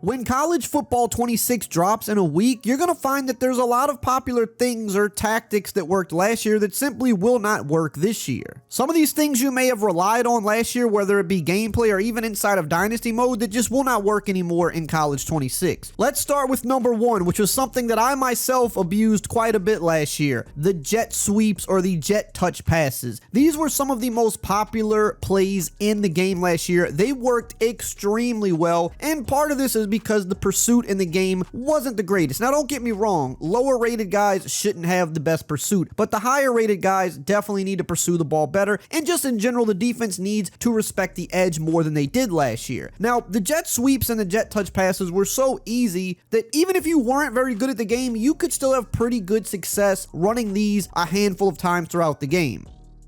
When College Football 26 drops in a week, you're going to find that there's a lot of popular things or tactics that worked last year that simply will not work this year. Some of these things you may have relied on last year, whether it be gameplay or even inside of Dynasty mode, that just will not work anymore in College 26. Let's start with number one, which was something that I myself abused quite a bit last year: the jet sweeps or the jet touch passes. These were some of the most popular plays in the game last year. They worked extremely well, and part of this is because the pursuit in the game wasn't the greatest. Now, don't get me wrong, lower rated guys shouldn't have the best pursuit, but the higher rated guys definitely need to pursue the ball better, and just in general, the defense needs to respect the edge more than they did last year. Now, the jet sweeps and the jet touch passes were so easy that even if you weren't very good at the game, you could still have pretty good success running these a handful of times throughout the game.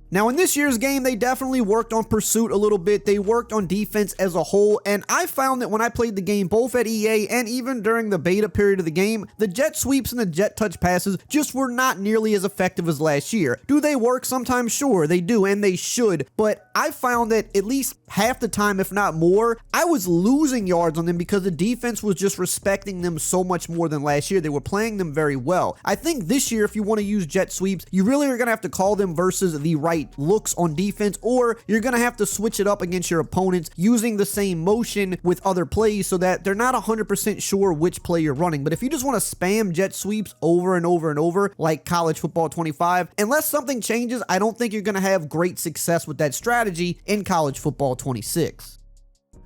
Now, in this year's game, they definitely worked on pursuit a little bit. They worked on defense as a whole, and I found that when I played the game, both at EA and even during the beta period of the game, the jet sweeps and the jet touch passes just were not nearly as effective as last year. Do they work sometimes? Sure, they do, and they should, but I found that at least half the time, if not more, I was losing yards on them because the defense was just respecting them so much more than last year. They were playing them very well. I think this year, if you want to use jet sweeps, you really are going to have to call them versus the right looks on defense, or you're going to have to switch it up against your opponents using the same motion with other plays so that they're not 100% sure which play you're running. But if you just want to spam jet sweeps over and over and over like College Football 25, unless something changes, I don't think you're going to have great success with that strategy in College Football 26.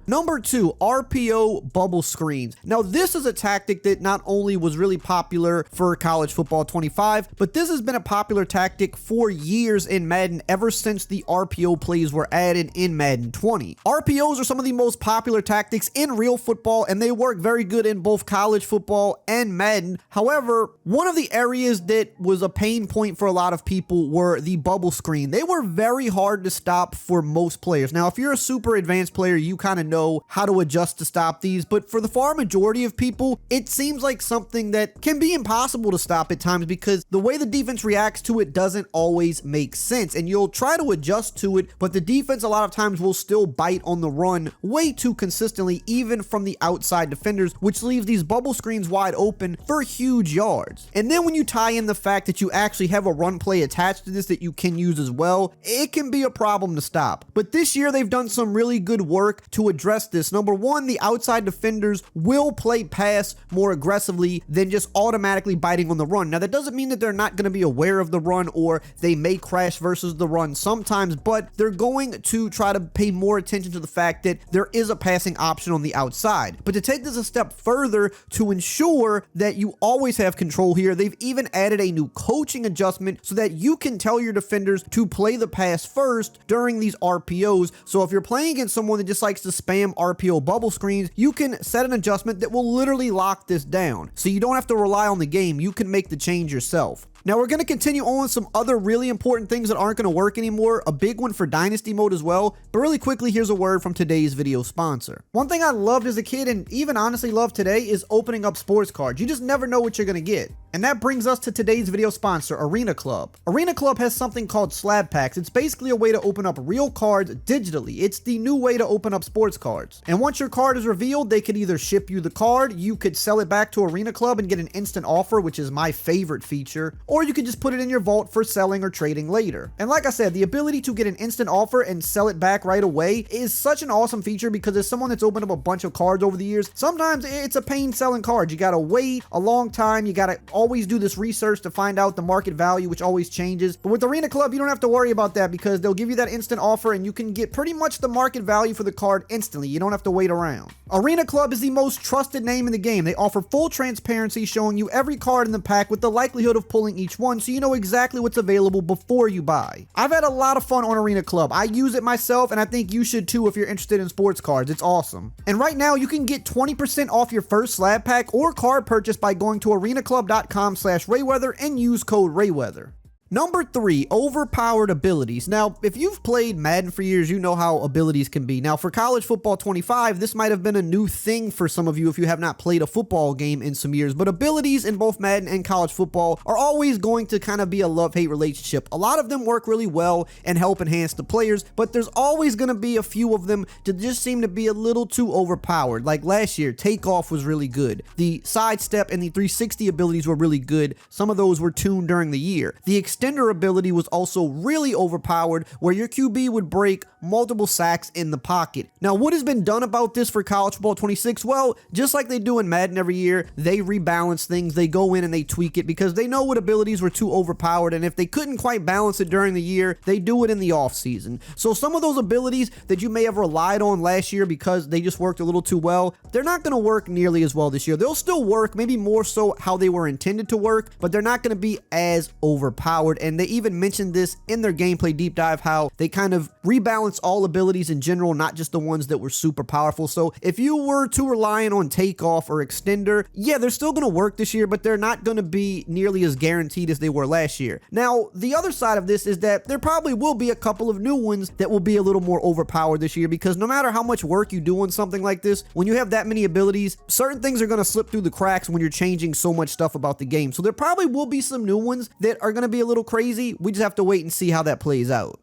Number two, RPO bubble screens. Now, this is a tactic that not only was really popular for College Football 25, but this has been a popular tactic for years in Madden ever since the RPO plays were added in Madden 20. RPOs are some of the most popular tactics in real football, and they work very good in both college football and Madden. However, one of the areas that was a pain point for a lot of people were the bubble screen. They were very hard to stop for most players. Now, if you're a super advanced player, you kind of know how to adjust to stop these, but for the far majority of people, it seems like something that can be impossible to stop at times because the way the defense reacts to it doesn't always make sense, and you'll try to adjust to it, but the defense a lot of times will still bite on the run way too consistently, even from the outside defenders, which leaves these bubble screens wide open for huge yards. And then when you tie in the fact that you actually have a run play attached to this that you can use as well, it can be a problem to stop. But this year, they've done some really good work to address this. Number one, the outside defenders will play pass more aggressively than just automatically biting on the run. Now, that doesn't mean that they're not going to be aware of the run or they may crash versus the run sometimes, but they're going to try to pay more attention to the fact that there is a passing option on the outside. But to take this a step further to ensure that you always have control here, they've even added a new coaching adjustment so that you can tell your defenders to play the pass first during these RPOs. So if you're playing against someone that just likes to spam RPO bubble screens, you can set an adjustment that will literally lock this down. So you don't have to rely on the game. You can make the change yourself. Now, we're going to continue on with some other really important things that aren't going to work anymore, a big one for Dynasty mode as well, but really quickly, here's a word from today's video sponsor. One thing I loved as a kid, and even honestly love today, is opening up sports cards. You just never know what you're going to get. And that brings us to today's video sponsor, Arena Club. Arena Club has something called slab packs. It's basically a way to open up real cards digitally. It's the new way to open up sports cards. And once your card is revealed, they could either ship you the card, you could sell it back to Arena Club and get an instant offer, which is my favorite feature, or you could just put it in your vault for selling or trading later. And like I said, the ability to get an instant offer and sell it back right away is such an awesome feature because as someone that's opened up a bunch of cards over the years, sometimes it's a pain selling cards. You gotta wait a long time. You gotta always do this research to find out the market value, which always changes. But with Arena Club, you don't have to worry about that because they'll give you that instant offer and you can get pretty much the market value for the card instantly. You don't have to wait around. Arena Club is the most trusted name in the game. They offer full transparency, showing you every card in the pack with the likelihood of pulling each one, so you know exactly what's available before you buy. I've had a lot of fun on Arena Club. I use it myself, and I think you should too if you're interested in sports cards. It's awesome. And right now, you can get 20% off your first slab pack or card purchase by going to arenaclub.com/Rayweather and use code Rayweather. Number 3, overpowered abilities. Now, if you've played Madden for years, you know how abilities can be. Now, for College Football 25, this might have been a new thing for some of you if you have not played a football game in some years, but abilities in both Madden and college football are always going to kind of be a love-hate relationship. A lot of them work really well and help enhance the players, but there's always going to be a few of them that just seem to be a little too overpowered. Like last year, Takeoff was really good. The Sidestep and the 360 abilities were really good. Some of those were tuned during the year. The Extender ability was also really overpowered, where your QB would break multiple sacks in the pocket. Now, what has been done about this for College Football 26? Well, just like they do in Madden every year, they rebalance things. They go in and they tweak it because they know what abilities were too overpowered, and if they couldn't quite balance it during the year, they do it in the offseason. So some of those abilities that you may have relied on last year because they just worked a little too well, they're not going to work nearly as well this year. They'll still work, maybe more so how they were intended to work, but they're not going to be as overpowered. And they even mentioned this in their gameplay deep dive, how they kind of rebalance all abilities in general, not just the ones that were super powerful. So if you were to rely on Takeoff or Extender, yeah, they're still going to work this year, but they're not going to be nearly as guaranteed as they were last year. Now, the other side of this is that there probably will be a couple of new ones that will be a little more overpowered this year, because no matter how much work you do on something like this, when you have that many abilities, certain things are going to slip through the cracks when you're changing so much stuff about the game. So there probably will be some new ones that are going to be a little crazy. We just have to wait and see how that plays out.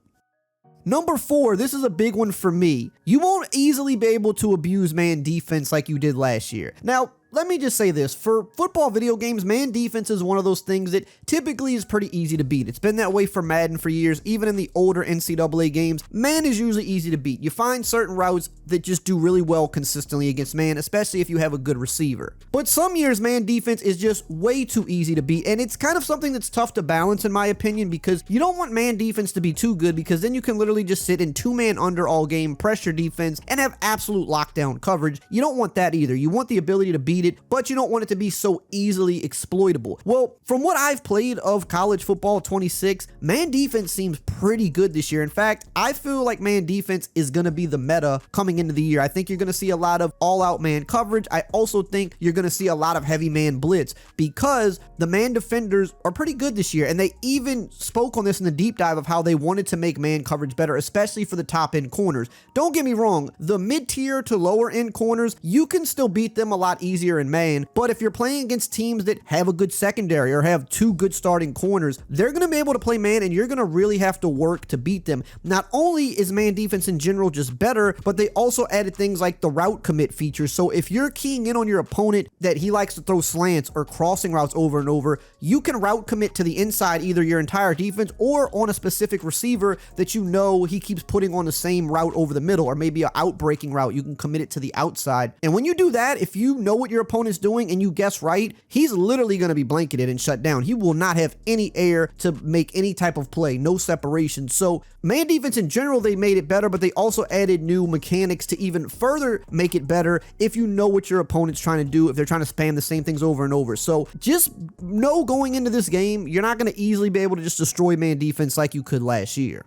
Number 4, this is a big one for me. You won't easily be able to abuse man defense like you did last year. Now, let me just say this, for football video games, man defense is one of those things that typically is pretty easy to beat. It's been that way for Madden for years. Even in the older NCAA games, man is usually easy to beat. You find certain routes that just do really well consistently against man, especially if you have a good receiver. But some years, man defense is just way too easy to beat, and it's kind of something that's tough to balance in my opinion, because you don't want man defense to be too good, because then you can literally just sit in 2-man under all game, pressure defense, and have absolute lockdown coverage. You don't want that either. You want the ability to beat it, but you don't want it to be so easily exploitable. Well, from what I've played of College Football 26, man defense seems pretty good this year. In fact, I feel like man defense is going to be the meta coming into the year. I think you're going to see a lot of all-out man coverage. I also think you're going to see a lot of heavy man blitz, because the man defenders are pretty good this year, and they even spoke on this in the deep dive of how they wanted to make man coverage better, especially for the top-end corners. Don't get me wrong, the mid-tier to lower-end corners, you can still beat them a lot easier in man, but if you're playing against teams that have a good secondary or have 2 good starting corners, they're going to be able to play man, and you're going to really have to work to beat them. Not only is man defense in general just better, but they also added things like the route commit feature. So if you're keying in on your opponent that he likes to throw slants or crossing routes over and over, you can route commit to the inside either your entire defense or on a specific receiver that you know he keeps putting on the same route over the middle, or maybe an out-breaking route. You can commit it to the outside. And when you do that, if you know what your opponent's doing and you guess right, he's literally going to be blanketed and shut down. He will not have any air to make any type of play, no separation. So man defense in general, they made it better, but they also added new mechanics to even further make it better if you know what your opponent's trying to do, if they're trying to spam the same things over and over. So just know going into this game, you're not going to easily be able to just destroy man defense like you could last year.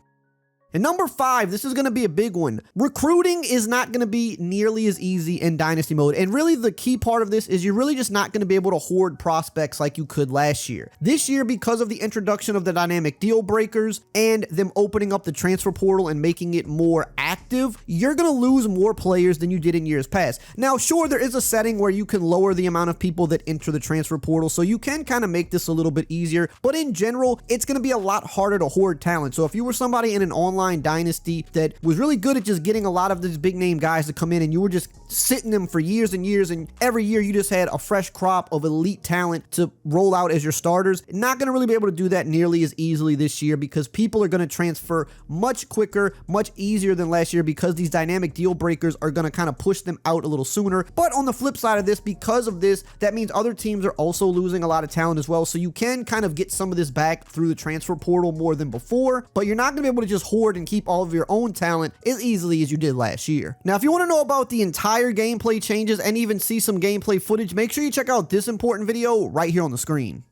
And number 5, this is going to be a big one. Recruiting is not going to be nearly as easy in Dynasty mode. And really the key part of this is you're really just not going to be able to hoard prospects like you could last year. This year, because of the introduction of the dynamic deal breakers and them opening up the transfer portal and making it more active, you're going to lose more players than you did in years past. Now, sure, there is a setting where you can lower the amount of people that enter the transfer portal, so you can kind of make this a little bit easier. But in general, it's going to be a lot harder to hoard talent. So if you were somebody in an online dynasty that was really good at just getting a lot of these big name guys to come in, and you were just sitting them for years and years, and every year you just had a fresh crop of elite talent to roll out as your starters, not going to really be able to do that nearly as easily this year, because people are going to transfer much quicker, much easier than last year, because these dynamic deal breakers are going to kind of push them out a little sooner. But on the flip side of this, because of this, that means other teams are also losing a lot of talent as well. So you can kind of get some of this back through the transfer portal more than before, but you're not going to be able to just hoard and keep all of your own talent as easily as you did last year. Now, if you want to know about the entire gameplay changes and even see some gameplay footage, make sure you check out this important video right here on the screen.